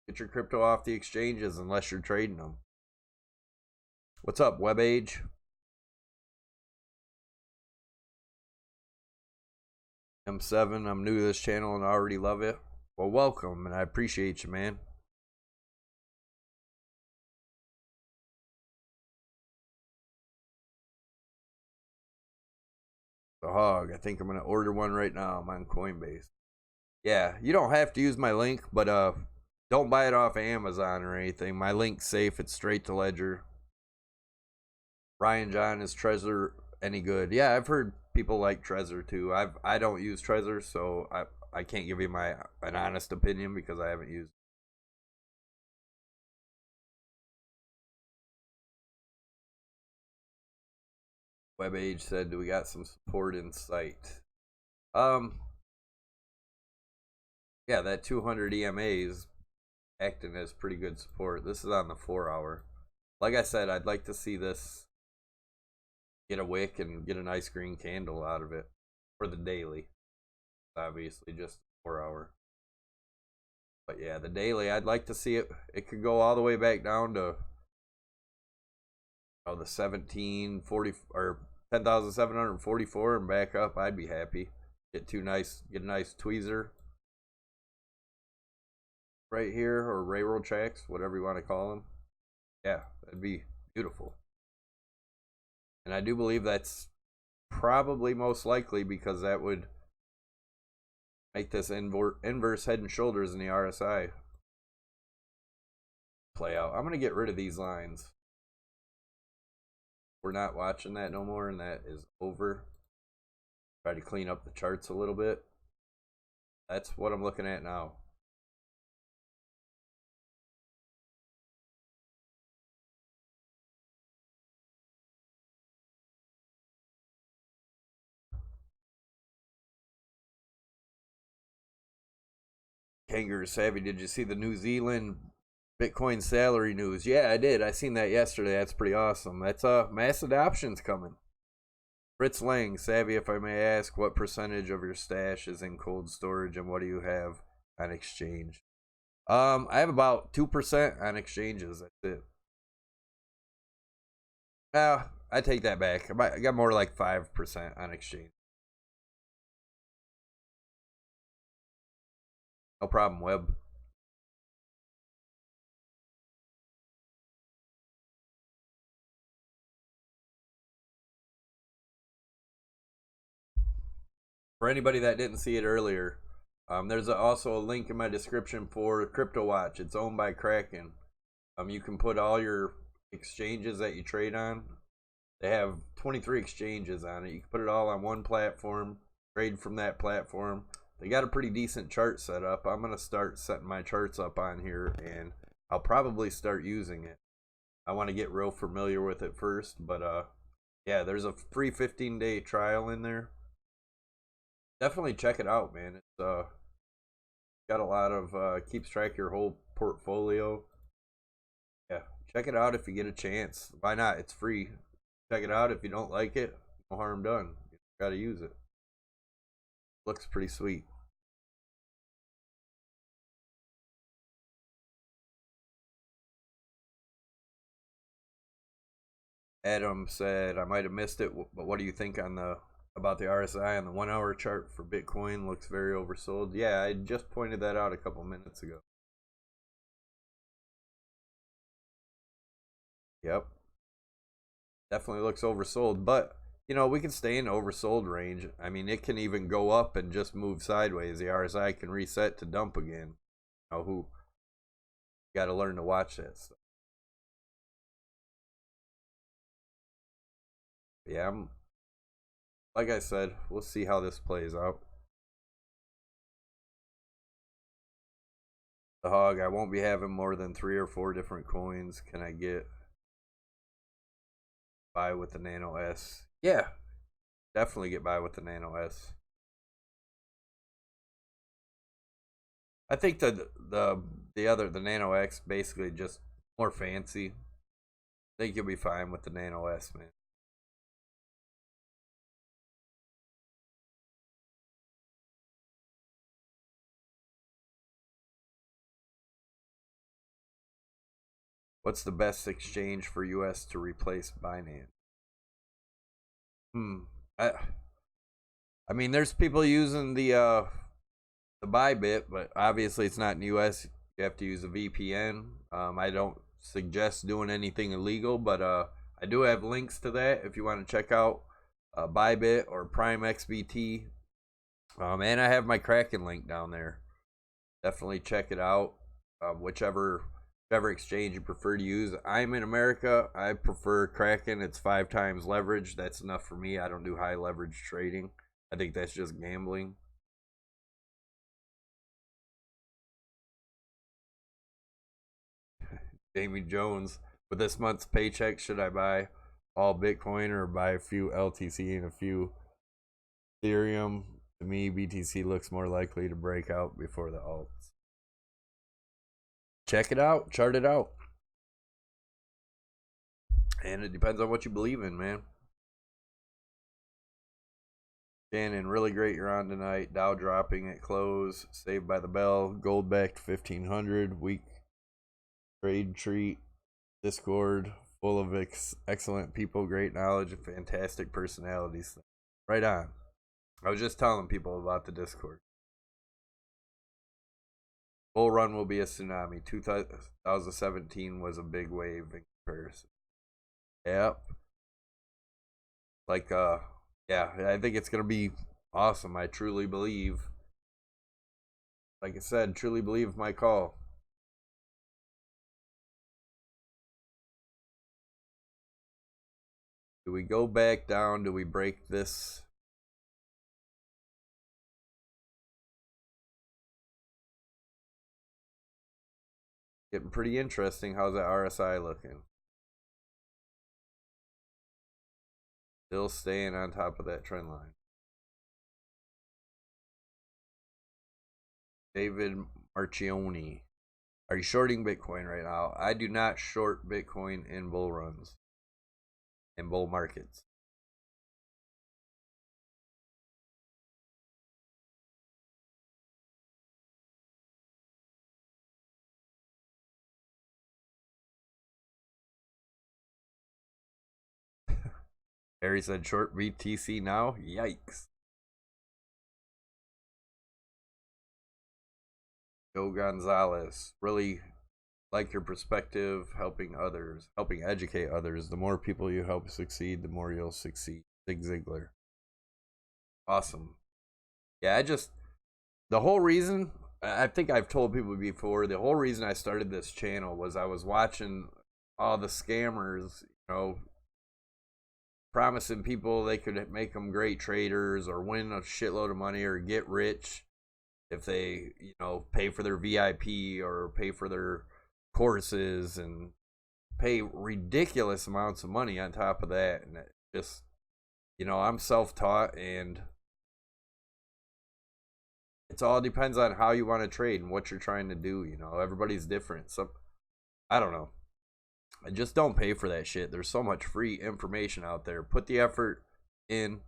Get your crypto off the exchanges unless you're trading them. What's up, WebAge? M7, I'm new to this channel and I already love it. Well, welcome, and I appreciate you, man. The hog. I think I'm gonna order one right now. I'm on Coinbase. Yeah, you don't have to use my link, but don't buy it off Amazon or anything. My link's safe. It's straight to Ledger. Ryan John, is Trezor any good? Yeah, I've heard people like Trezor too. I don't use Trezor, so I can't give you an honest opinion because I haven't used. WebAge said, "Do we got some support in sight?" Yeah, that 200 EMA is acting as pretty good support. This is on the 4-hour. Like I said, I'd like to see this get a wick and get a nice green candle out of it for the daily. Obviously, just 4-hour. But yeah, the daily, I'd like to see it. It could go all the way back down to the 1740 or 10,744 and back up. I'd be happy. Get a nice tweezer right here, or railroad tracks, whatever you want to call them. Yeah, that'd be beautiful. And I do believe that's probably most likely because that would make this inverse head and shoulders in the RSI play out. I'm going to get rid of these lines. We're not watching that no more, and that is over. Try to clean up the charts a little bit. That's what I'm looking at now. Kangaroo Savvy, did you see the New Zealand Bitcoin salary news? Yeah, I did. I seen that yesterday. That's pretty awesome. That's mass adoption's coming. Fritz Lang, Savvy, if I may ask, what percentage of your stash is in cold storage and what do you have on exchange? I have about 2% on exchanges. That's it. I take that back. I got more like 5% on exchange. No problem, Web. For anybody that didn't see it earlier, there's also a link in my description for Crypto Watch. It's owned by Kraken. You can put all your exchanges that you trade on. They have 23 exchanges on it. You can put it all on one platform, trade from that platform. They got a pretty decent chart set up. I'm going to start setting my charts up on here, and I'll probably start using it. I want to get real familiar with it first, but yeah, there's a free 15-day trial in there. Definitely check it out, man. It's got a lot of keeps track of your whole portfolio. Yeah, check it out if you get a chance. Why not? It's free. Check it out. If you don't like it, no harm done. You gotta use it. Looks pretty sweet. Adam said, I might have missed it, but what do you think on about the RSI on the 1 hour chart for Bitcoin? Looks very oversold. Yeah, I just pointed that out a couple minutes ago. Yep. Definitely looks oversold, but you know, we can stay in oversold range. I mean, it can even go up and just move sideways. The RSI can reset to dump again. You know, who got to learn to watch that stuff. Yeah, like I said, we'll see how this plays out. The hog, I won't be having more than 3 or 4 different coins. Can I get by with the Nano S? Yeah, definitely get by with the Nano S. I think the Nano X basically just more fancy. I think you'll be fine with the Nano S, man. What's the best exchange for US to replace Binance? I mean, there's people using the Bybit, but obviously it's not in the US. You have to use a VPN. I don't suggest doing anything illegal, but I do have links to that if you want to check out Bybit or Prime XBT. And I have my Kraken link down there. Definitely check it out. Whichever exchange you prefer to use. I'm in America. I prefer Kraken. It's 5 times leverage. That's enough for me. I don't do high leverage trading. I think that's just gambling. Jamie Jones, with this month's paycheck, should I buy all Bitcoin or buy a few LTC and a few Ethereum? To me, BTC looks more likely to break out before the alts. Check it out, chart it out. And it depends on what you believe in, man. Shannon, really great you're on tonight. Dow dropping at close. Saved by the bell. Gold back to 1500. Week trade treat. Discord full of excellent people, great knowledge, and fantastic personalities. Right on. I was just telling people about the Discord. Bull run will be a tsunami. 2017 was a big wave in comparison. Yep. Like, yeah, I think it's going to be awesome. I truly believe. Like I said, truly believe my call. Do we go back down? Do we break this? Getting pretty interesting. How's that RSI looking? Still staying on top of that trend line. David Marchioni. Are you shorting Bitcoin right now? I do not short Bitcoin in bull runs, in bull markets. Harry said short BTC now? Yikes. Joe Gonzalez. Really like your perspective, helping others, helping educate others. The more people you help succeed, the more you'll succeed. Zig Ziglar. Awesome. Yeah, the whole reason, I think I've told people before, the whole reason I started this channel was I was watching all the scammers, promising people they could make them great traders or win a shitload of money or get rich if they, pay for their VIP or pay for their courses and pay ridiculous amounts of money on top of that. And it just, I'm self-taught, and it all depends on how you want to trade and what you're trying to do. Everybody's different. So I don't know. I just don't pay for that shit. There's so much free information out there. Put the effort in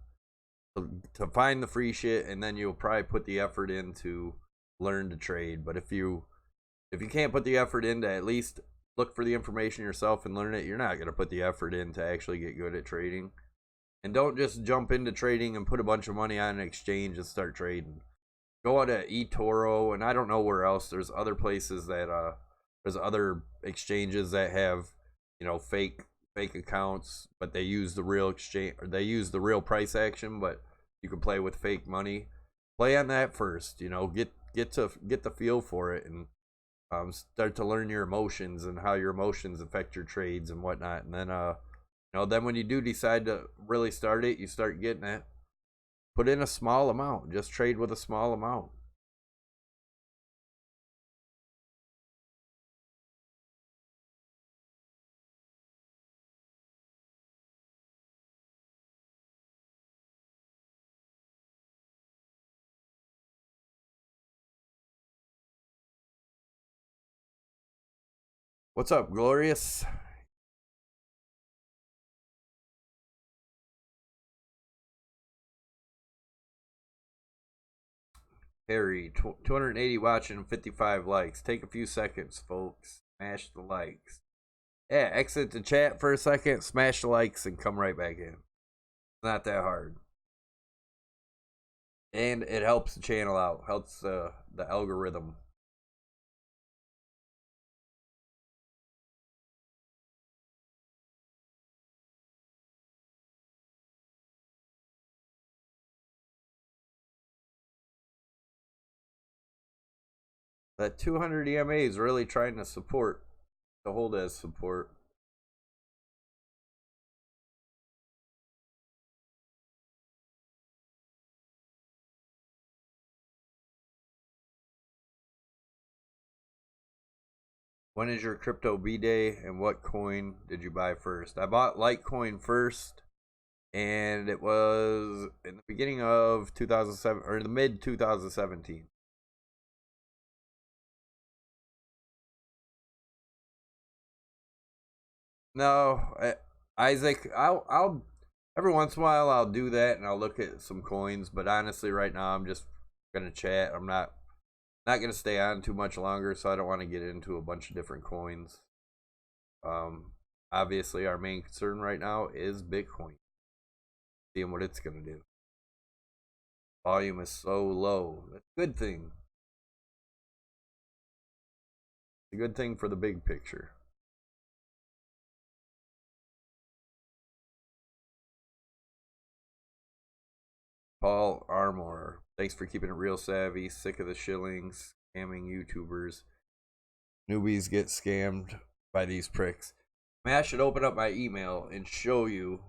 to find the free shit, and then you'll probably put the effort in to learn to trade. But if you can't put the effort in to at least look for the information yourself and learn it, you're not going to put the effort in to actually get good at trading. And don't just jump into trading and put a bunch of money on an exchange and start trading. Go out to eToro, and I don't know where else. There's other places that there's other exchanges that have fake accounts, but they use the real exchange, or they use the real price action, but you can play with fake money. Play on that first, get the feel for it, and start to learn your emotions and how your emotions affect your trades and whatnot. And then then when you do decide to really start it, you start getting it. Put in a small amount. Just trade with a small amount. What's up, Glorious? Harry, 280 watching and 55 likes. Take a few seconds, folks. Smash the likes. Yeah, exit the chat for a second, smash the likes, and come right back in. It's not that hard. And it helps the channel out. Helps the algorithm. That 200 EMA is really trying to hold as support. When is your crypto B-day, and what coin did you buy first? I bought Litecoin first, and it was in the beginning of 2007, or the mid 2017. No, Isaac, I'll every once in a while I'll do that, and I'll look at some coins, but honestly right now I'm just gonna chat. I'm not gonna stay on too much longer, so I don't want to get into a bunch of different coins. Obviously our main concern right now is Bitcoin. Seeing what it's gonna do. Volume is so low. That's a good thing. It's a good thing for the big picture. Paul Armour, thanks for keeping it real, Savvy. Sick of the shillings, scamming YouTubers. Newbies get scammed by these pricks. I mean, I should open up my email and show you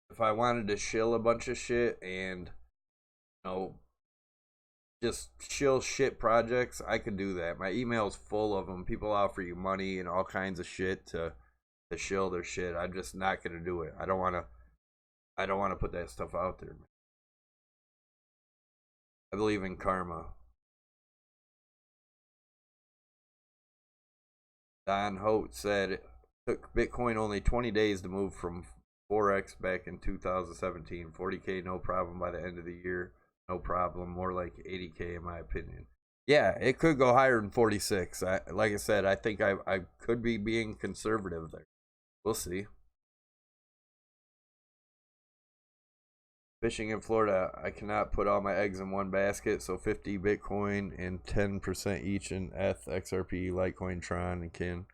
if I wanted to shill a bunch of shit and, just shill shit projects, I could do that. My email's full of them. People offer you money and all kinds of shit to shill their shit. I'm just not gonna do it. I don't wanna put that stuff out there. I believe in karma. Don Holt said it took Bitcoin only 20 days to move from 4x back in 2017. 40K, no problem by the end of the year. No problem. More like 80K in my opinion. Yeah, it could go higher than 46. Like I said, I think I could be being conservative there. We'll see. Fishing in Florida, I cannot put all my eggs in one basket, so 50 Bitcoin and 10% each in ETH, XRP, Litecoin, Tron, and Kin.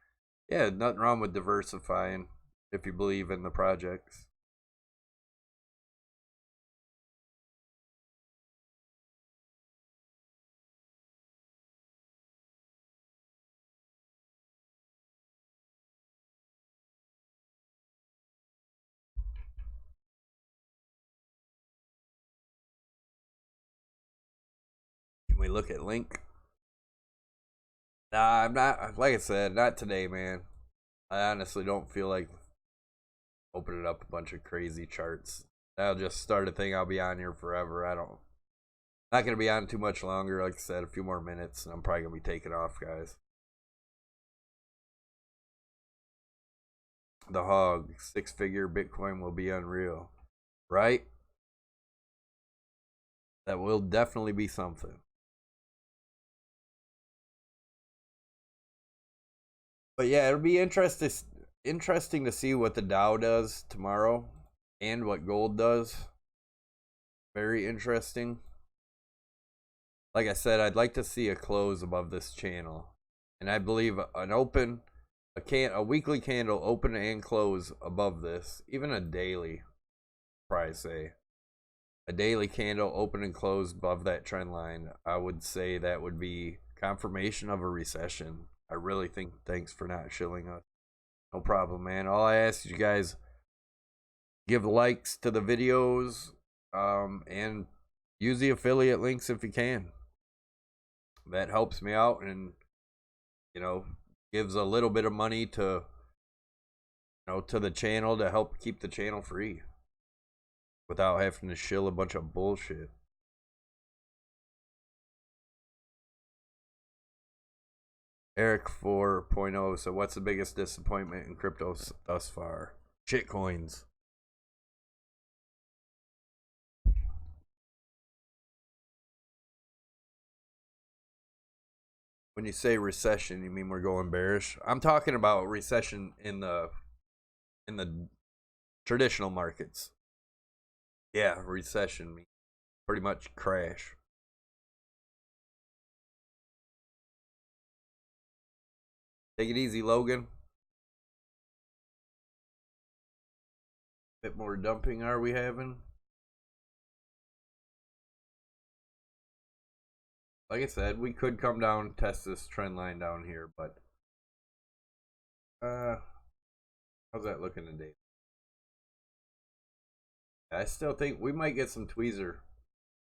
Yeah, nothing wrong with diversifying if you believe in the projects. Can we look at Link? Nah, I'm not. Like I said, not today, man. I honestly don't feel like opening up a bunch of crazy charts. That'll just start a thing. I'll be on here forever. Not gonna be on too much longer. Like I said, a few more minutes, and I'm probably gonna be taking off, guys. The hog, 6-figure Bitcoin will be unreal, right? That will definitely be something. But yeah, it'll be interesting to see what the Dow does tomorrow and what gold does. Very interesting. Like I said, I'd like to see a close above this channel, and I believe a weekly candle open and close above this, even a daily, probably say a daily candle open and close above that trend line. I would say that would be confirmation of a recession. I really think. Thanks for not shilling us. No problem, man. All I ask is you guys give likes to the videos, and use the affiliate links if you can. That helps me out, and gives a little bit of money to to the channel to help keep the channel free without having to shill a bunch of bullshit. Eric 4.0, so what's the biggest disappointment in crypto thus far? Shitcoins. When you say recession, you mean we're going bearish? I'm talking about recession in the traditional markets. Yeah, recession means pretty much crash. Take it easy, Logan. Bit more dumping are we having? Like I said, we could come down and test this trend line down here, but how's that looking today? I still think we might get some tweezer.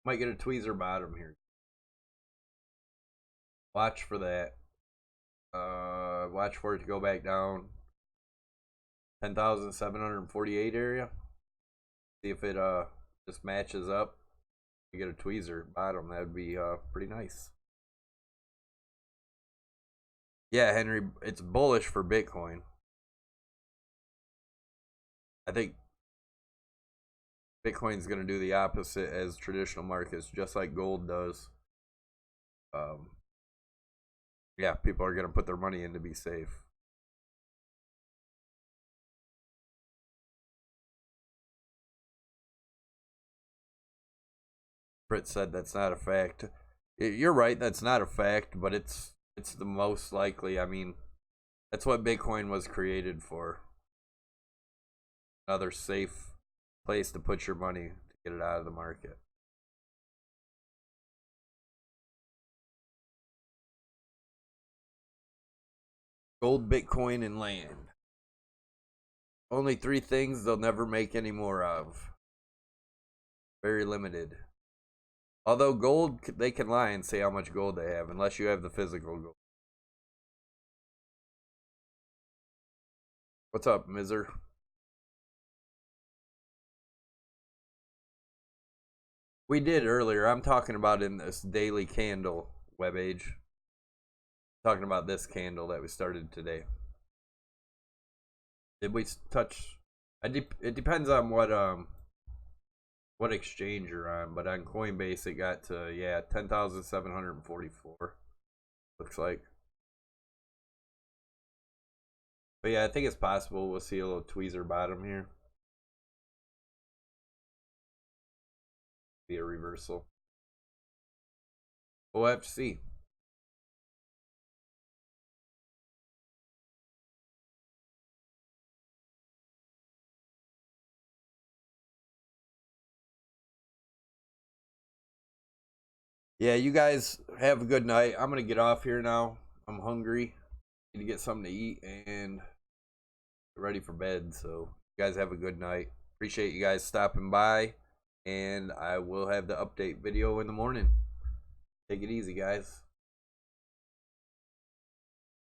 Might get a tweezer bottom here. Watch for that. Watch for it to go back down. 10,748 area. See if it just matches up. We get a tweezer bottom. That would be pretty nice. Yeah, Henry, it's bullish for Bitcoin. I think Bitcoin's going to do the opposite as traditional markets, just like gold does. Yeah, people are going to put their money in to be safe. Britt said that's not a fact. You're right, that's not a fact, but it's the most likely. I mean, that's what Bitcoin was created for. Another safe place to put your money to get it out of the market. Gold, Bitcoin, and land. Only 3 things they'll never make any more of. Very limited. Although gold, they can lie and say how much gold they have, unless you have the physical gold. What's up, Miser? We did earlier. I'm talking about in this daily candle web age. talking about this candle that we started today. Did we touch? It depends on what exchange you're on, but on Coinbase it got to 10,744. Looks like. But yeah, I think it's possible we'll see a little tweezer bottom here. Be a reversal. We'll have to see. Yeah, you guys have a good night. I'm gonna get off here now. I'm hungry. Need to get something to eat and get ready for bed. So you guys have a good night. Appreciate you guys stopping by, and I will have the update video in the morning. Take it easy, guys.